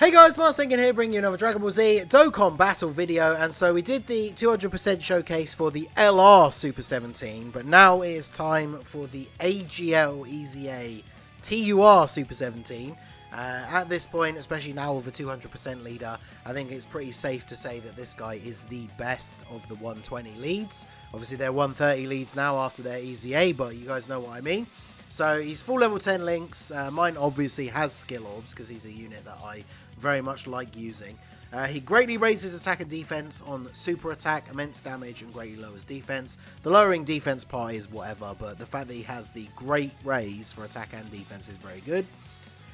Hey guys, Marsinkin here, bringing you another Dragon Ball Z Dokkan battle video, and so we did the 200% showcase for the LR Super 17, but now it is time for the AGL EZA TUR Super 17. At this point, especially now with a 200% leader, I think it's pretty safe to say that this guy is the best of the 120 leads. Obviously, they're 130 leads now after their EZA, but you guys know what I mean. So he's full level 10 links. Mine obviously has skill orbs because he's a unit that I very much like using. He greatly raises attack and defense on super attack, immense damage, and greatly lowers defense. The lowering defense part is whatever, but the fact that he has the great raise for attack and defense is very good.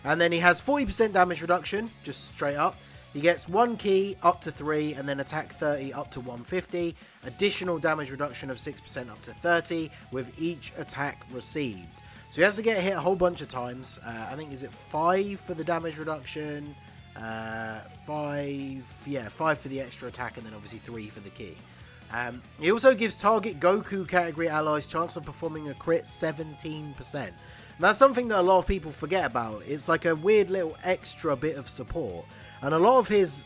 And then he has 40% damage reduction, just straight up. He gets 1 key up to 3, and then attack 30 up to 150. Additional damage reduction of 6% up to 30 with each attack received. So he has to get hit a whole bunch of times. I think, is it 5 for the damage reduction? 5 for the extra attack, and then obviously 3 for the key. He also gives target Goku category allies chance of performing a crit 17%. And that's something that a lot of people forget about. It's like a weird little extra bit of support. And a lot of his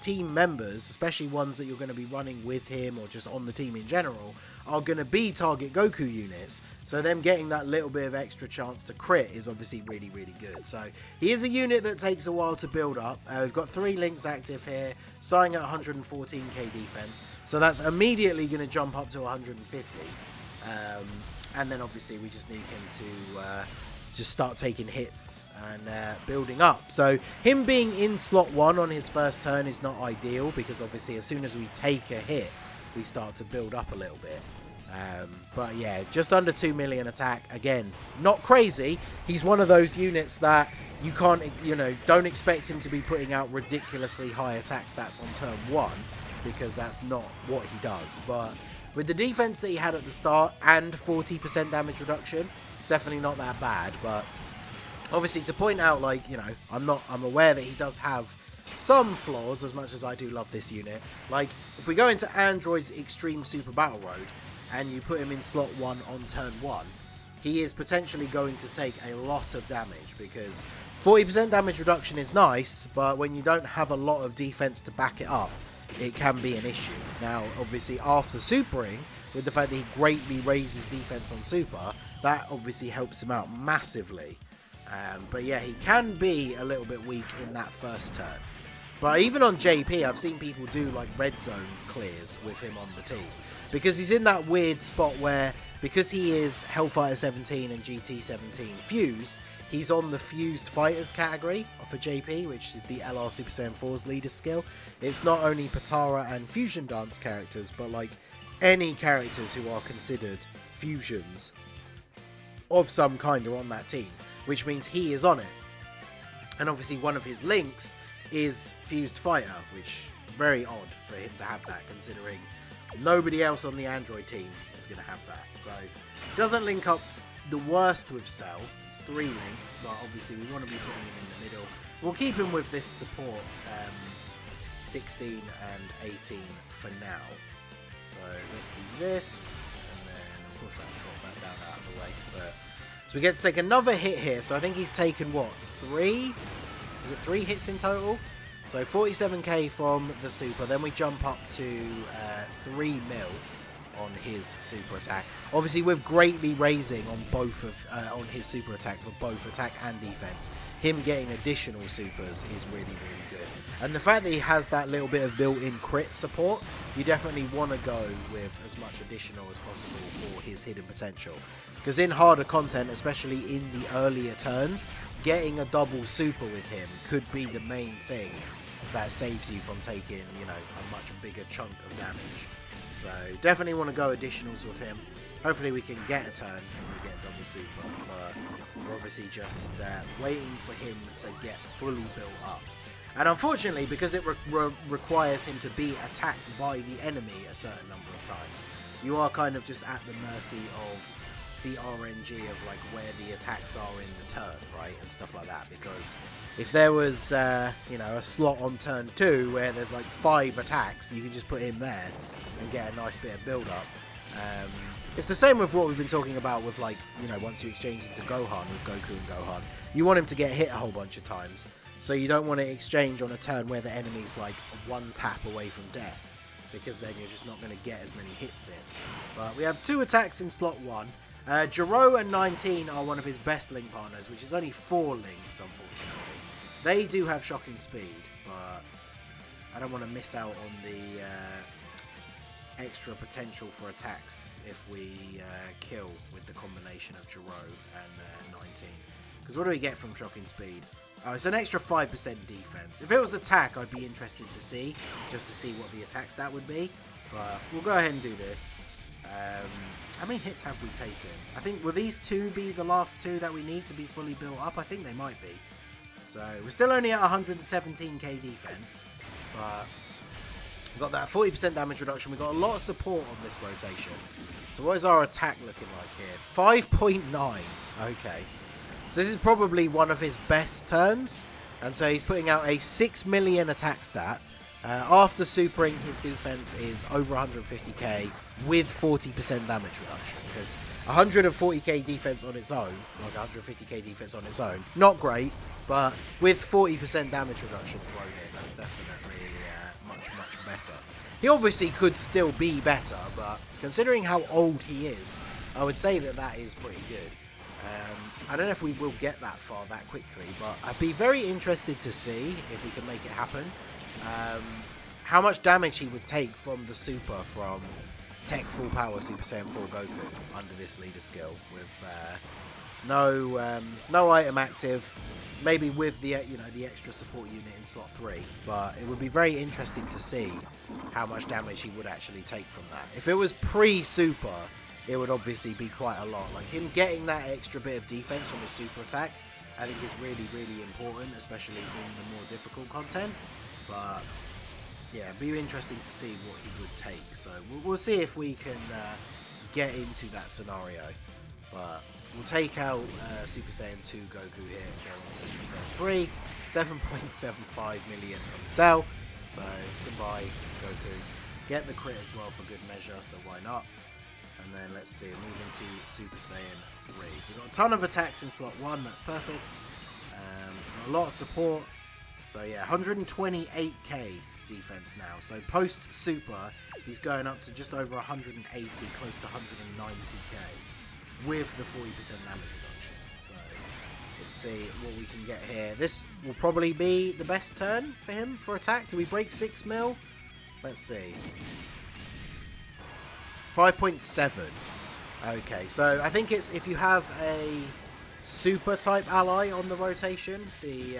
team members, especially ones that you're going to be running with him or just on the team in general, are going to be target Goku units. So them getting that little bit of extra chance to crit is obviously really, really good. So he is a unit that takes a while to build up. We've got 3 links active here, starting at 114k defense. So that's immediately going to jump up to 150. And then obviously we just need him to just start taking hits and building up. So him being in slot 1 on his first turn is not ideal, because obviously as soon as we take a hit, we start to build up a little bit. But yeah, just under 2 million attack. Again, not crazy. He's one of those units that you can't, don't expect him to be putting out ridiculously high attack stats on turn 1, because that's not what he does. But with the defense that he had at the start and 40% damage reduction, it's definitely not that bad. But obviously, to point out, I'm aware that he does have some flaws, as much as I do love this unit. Like, if we go into Android's Extreme Super Battle Road and you put him in slot 1 on turn 1, he is potentially going to take a lot of damage, because 40% damage reduction is nice, but when you don't have a lot of defense to back it up, it can be an issue. Now, obviously, after supering, with the fact that he greatly raises defense on super, that obviously helps him out massively. But yeah, he can be a little bit weak in that first turn. But even on JP, I've seen people do red zone clears with him on the team, because he's in that weird spot where, because he is Hellfighter 17 and GT 17 fused, he's on the fused fighters category for JP, which is the LR Super Saiyan 4's leader skill. It's not only Patara and Fusion Dance characters, but any characters who are considered fusions of some kind are on that team, which means he is on it. And obviously one of his links is Fused Fighter, which is very odd for him to have that, considering nobody else on the Android team is going to have that. So it doesn't link up the worst with Cell. It's 3 links, but obviously we want to be putting him in the middle. We'll keep him with this support 16 and 18 for now. So let's do this, and then of course that'll drop that down out of the way. But so we get to take another hit here. So I think he's taken what, 3? Is it 3 hits in total? So 47k from the super. Then we jump up to 3 mil on his super attack. Obviously, with greatly raising on both of on his super attack for both attack and defense, him getting additional supers is really, really good. And the fact that he has that little bit of built-in crit support, you definitely want to go with as much additional as possible for his hidden potential. Because in harder content, especially in the earlier turns, getting a double super with him could be the main thing that saves you from taking, a much bigger chunk of damage. So definitely want to go additionals with him. Hopefully we can get a turn and we get a double super. But we're obviously just waiting for him to get fully built up. And unfortunately, because it requires him to be attacked by the enemy a certain number of times, you are kind of just at the mercy of the RNG of where the attacks are in the turn, right, and stuff like that. Because if there was a slot on turn 2 where there's 5 attacks, you can just put him there and get a nice bit of build up. It's the same with what we've been talking about with once you exchange into Gohan with Goku and Gohan, you want him to get hit a whole bunch of times. So you don't want to exchange on a turn where the enemy's like one tap away from death, because then you're just not going to get as many hits in. But we have 2 attacks in slot 1. Jiro and 19 are one of his best link partners, which is only 4 links, unfortunately. They do have shocking speed, but I don't want to miss out on the extra potential for attacks if we kill with the combination of Jiro and 19. Because what do we get from shocking speed? Oh, it's an extra 5% defense. If it was attack, I'd be interested to see, just to see what the attack stat would be. But we'll go ahead and do this. How many hits have we taken? I think, will these 2 be the last 2 that we need to be fully built up? I think they might be. So, we're still only at 117k defense. But we've got that 40% damage reduction. We've got a lot of support on this rotation. So what is our attack looking like here? 5.9. Okay. So this is probably one of his best turns. And so he's putting out a 6 million attack stat. After supering, his defense is over 150k with 40% damage reduction. Because 140k defense on its own, like 150k defense on its own, not great. But with 40% damage reduction thrown in, that's definitely much better. He obviously could still be better, but considering how old he is, I would say that is pretty good. I don't know if we will get that far that quickly, but I'd be very interested to see if we can make it happen. How much damage he would take from the super from Tech Full Power Super Saiyan 4 Goku under this leader skill with no item active, maybe with the the extra support unit in slot 3. But it would be very interesting to see how much damage he would actually take from that. If it was pre-super, it would obviously be quite a lot. Like him getting that extra bit of defense from his super attack, I think is really important, especially in the more difficult content. But yeah, it'd be interesting to see what he would take. So we'll see if we can get into that scenario. But we'll take out Super Saiyan 2 Goku here and go on to Super Saiyan 3. 7.75 million from Cell. So goodbye, Goku. Get the crit as well for good measure, so why not? And then let's see, move into Super Saiyan 3. So we've got a ton of attacks in slot 1, that's perfect. A lot of support. So yeah, 128k defense now. So post super, he's going up to just over 180, close to 190k with the 40% damage reduction. So let's see what we can get here. This will probably be the best turn for him for attack. Do we break 6 mil? Let's see. 5.7. Okay, so I think it's if you have a super type ally on the rotation, the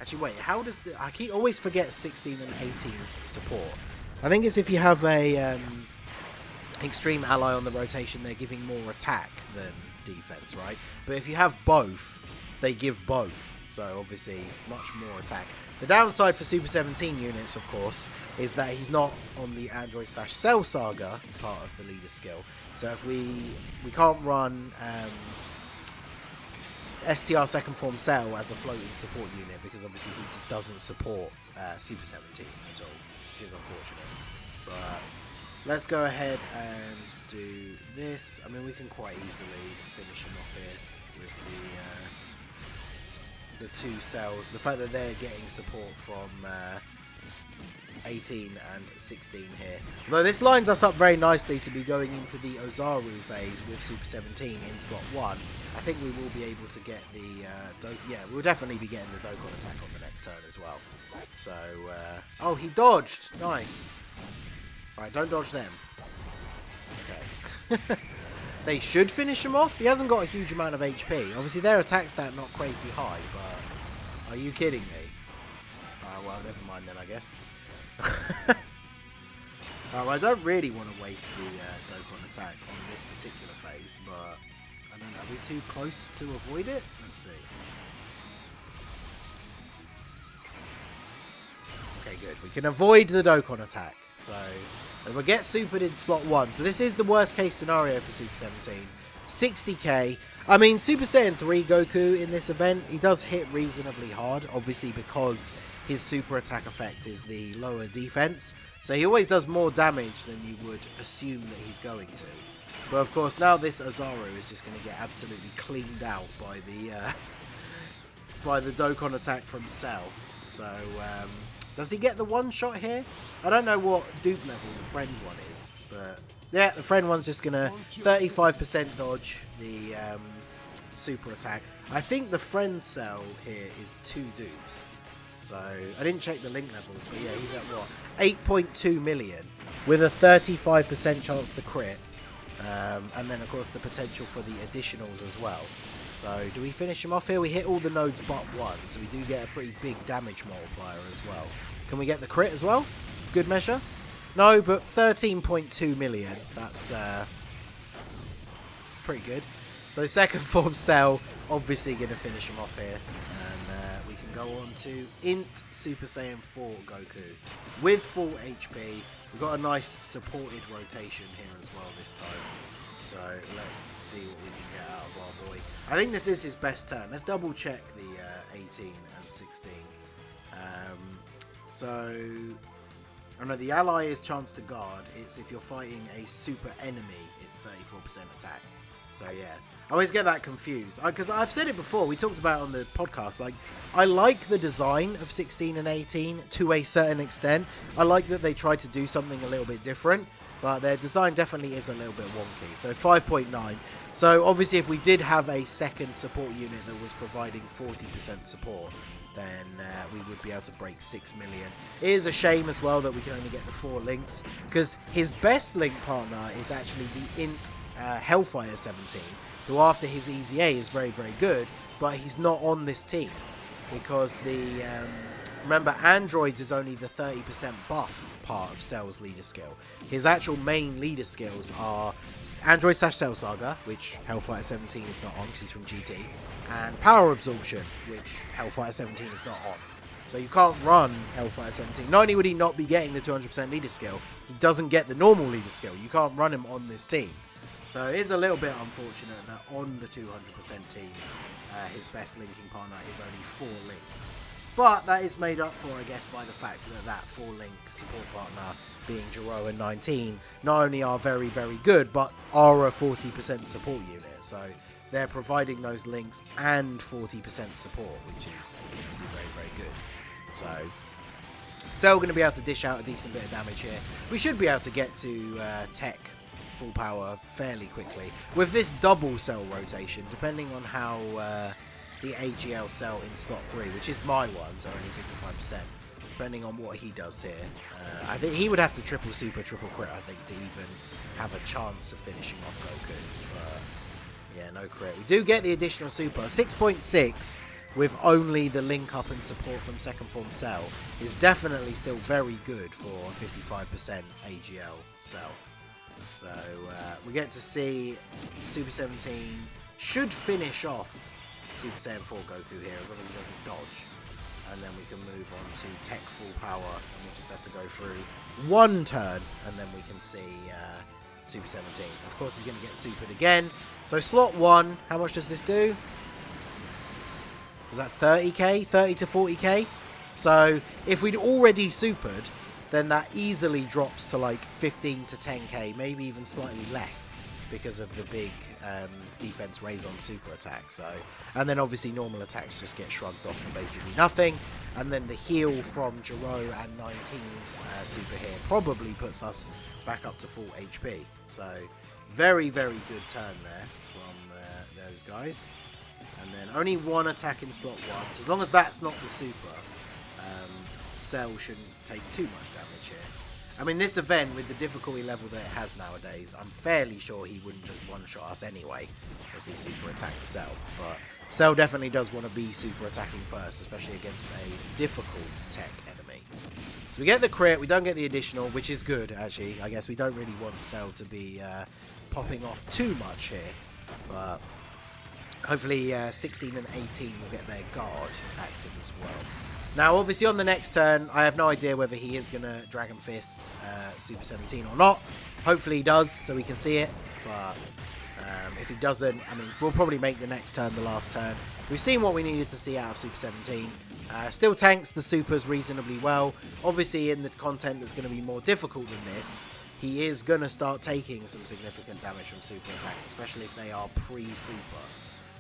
actually wait, how does the always forget 16 and 18's support. I think it's if you have a extreme ally on the rotation, they're giving more attack than defense, right? But if you have both, they give both, so obviously much more attack. The downside for Super 17 units, of course, is that he's not on the Android/Cell Saga part of the leader skill. So if we can't run STR second form Cell as a floating support unit, because obviously he doesn't support Super 17 at all, which is unfortunate. But let's go ahead and do this. I mean, we can quite easily finish him off here with the 2 cells. The fact that they're getting support from 18 and 16 here. Although this lines us up very nicely to be going into the Ozaru phase with Super 17 in slot 1. I think we will be able to get the we'll definitely be getting the Dokkan attack on the next turn as well. So, oh, he dodged. Nice. Right, don't dodge them. Okay. They should finish him off. He hasn't got a huge amount of HP. Obviously, their attack stat not crazy high, but are you kidding me? Well, never mind then, I guess. Well, I don't really want to waste the Dokkan attack on this particular phase, but I don't know. Are we too close to avoid it? Let's see. Okay, good. We can avoid the Dokkan attack. So we'll get supered in slot 1. So this is the worst case scenario for Super 17. 60k. I mean, Super Saiyan 3 Goku in this event, he does hit reasonably hard, obviously because his super attack effect is the lower defense. So he always does more damage than you would assume that he's going to. But of course, now this Ozaru is just going to get absolutely cleaned out by the by the Dokkan attack from Cell. So, does he get the one shot here? I don't know what dupe level the friend one is, but yeah, the friend one's just gonna 35% dodge the super attack. I think the friend Cell here is 2 dupes. So, I didn't check the link levels, but yeah, he's at what? 8.2 million with a 35% chance to crit. And then, of course, the potential for the additionals as well. So, do we finish him off here? We hit all the nodes but one, so we do get a pretty big damage multiplier as well. Can we get the crit as well? Good measure? No, but 13.2 million. That's pretty good. So, second form Cell, obviously going to finish him off here. And we can go on to Int Super Saiyan 4 Goku with full HP. We've got a nice supported rotation here as well this time. So let's see what we can get out of our boy. I think this is his best turn. Let's double check the 18 and 16. Oh no, the ally is chance to guard. It's if you're fighting a super enemy, it's 34% attack. So yeah, I always get that confused because I've said it before. We talked about it on the podcast. Like, I like the design of 16 and 18 to a certain extent. I like that they tried to do something a little bit different, but their design definitely is a little bit wonky. So 5.9. So obviously, if we did have a second support unit that was providing 40% support, then we would be able to break 6 million. It is a shame as well that we can only get the 4 links, because his best link partner is actually the Int Hellfire 17, who after his EZA is very, very good, but he's not on this team because the remember, Androids is only the 30% buff part of Cell's leader skill. His actual main leader skills are Android / Cell Saga, which Hellfire 17 is not on because he's from GT, and Power Absorption, which Hellfire 17 is not on. So you can't run Hellfire 17. Not only would he not be getting the 200% leader skill, he doesn't get the normal leader skill. You can't run him on this team. So it is a little bit unfortunate that on the 200% team, his best linking partner is only 4 links. But that is made up for, I guess, by the fact that 4-link support partner, being Jiro and 19, not only are very, very good, but are a 40% support unit. So they're providing those links and 40% support, which is obviously very, very good. So Cell going to be able to dish out a decent bit of damage here. We should be able to get to tech full power fairly quickly with this double Cell rotation, depending on how the AGL Cell in slot 3, which is my one, so only 55%, depending on what he does here. I think he would have to triple super, triple crit, I think, to even have a chance of finishing off Goku. But yeah, no crit. We do get the additional super. 6.6 with only the link up and support from second form Cell is definitely still very good for a 55% AGL Cell. So we get to see Super 17 should finish off Super Saiyan 4 Goku here, as long as he doesn't dodge. And then we can move on to Tech Full Power, and we'll just have to go through one turn, and then we can see Super 17. Of course, he's going to get supered again. So slot 1, how much does this do? Was that 30k? 30 to 40k? So if we'd already supered, then that easily drops to like 15 to 10k, maybe even slightly less, because of the big defense raise on super attack. So, and then obviously normal attacks just get shrugged off for basically nothing, and then the heal from Jiro and 19's super here probably puts us back up to full HP. So very, very good turn there from those guys. And then only one attack in slot 1, so as long as that's not the super, Cell shouldn't take too much damage here. I mean, this event, with the difficulty level that it has nowadays, I'm fairly sure he wouldn't just one-shot us anyway if he super attacked Cell. But Cell definitely does want to be super attacking first, especially against a difficult tech enemy. So we get the crit, we don't get the additional, which is good, actually. I guess we don't really want Cell to be popping off too much here. But hopefully 16 and 18 will get their guard active as well. Now, obviously, on the next turn, I have no idea whether he is going to Dragon Fist Super 17 or not. Hopefully he does, so we can see it. But if he doesn't, I mean, we'll probably make the next turn the last turn. We've seen what we needed to see out of Super 17. Still tanks the supers reasonably well. Obviously, in the content that's going to be more difficult than this, he is going to start taking some significant damage from super attacks, especially if they are pre-super.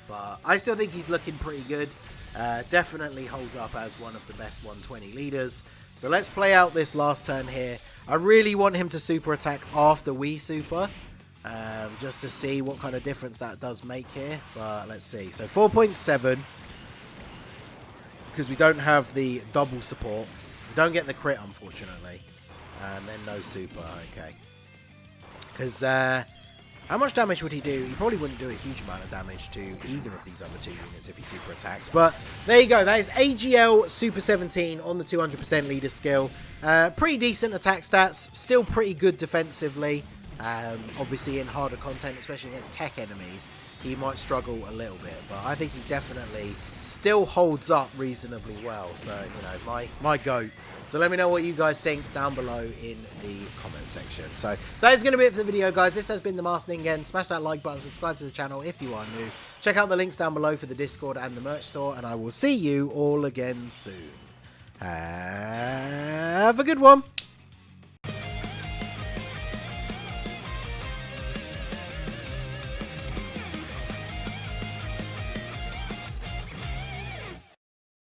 But I still think he's looking pretty good. Definitely holds up as one of the best 120 leaders. So let's play out this last turn here. I really want him to super attack after we super, just to see what kind of difference that does make here. But let's see. So 4.7, because we don't have the double support. We don't get the crit, unfortunately. And then no super. Okay. Because how much damage would he do? He probably wouldn't do a huge amount of damage to either of these other two units if he super attacks. But there you go. That is AGL Super 17 on the 200% leader skill. Pretty decent attack stats. Still pretty good defensively. Obviously in harder content, especially against tech enemies, he might struggle a little bit. But I think he definitely still holds up reasonably well. So, you know, my GOAT. So let me know what you guys think down below in the comment section. So that is going to be it for the video, guys. This has been the Masked Ningen. Smash that like button, subscribe to the channel if you are new. Check out the links down below for the Discord and the merch store, and I will see you all again soon. Have a good one.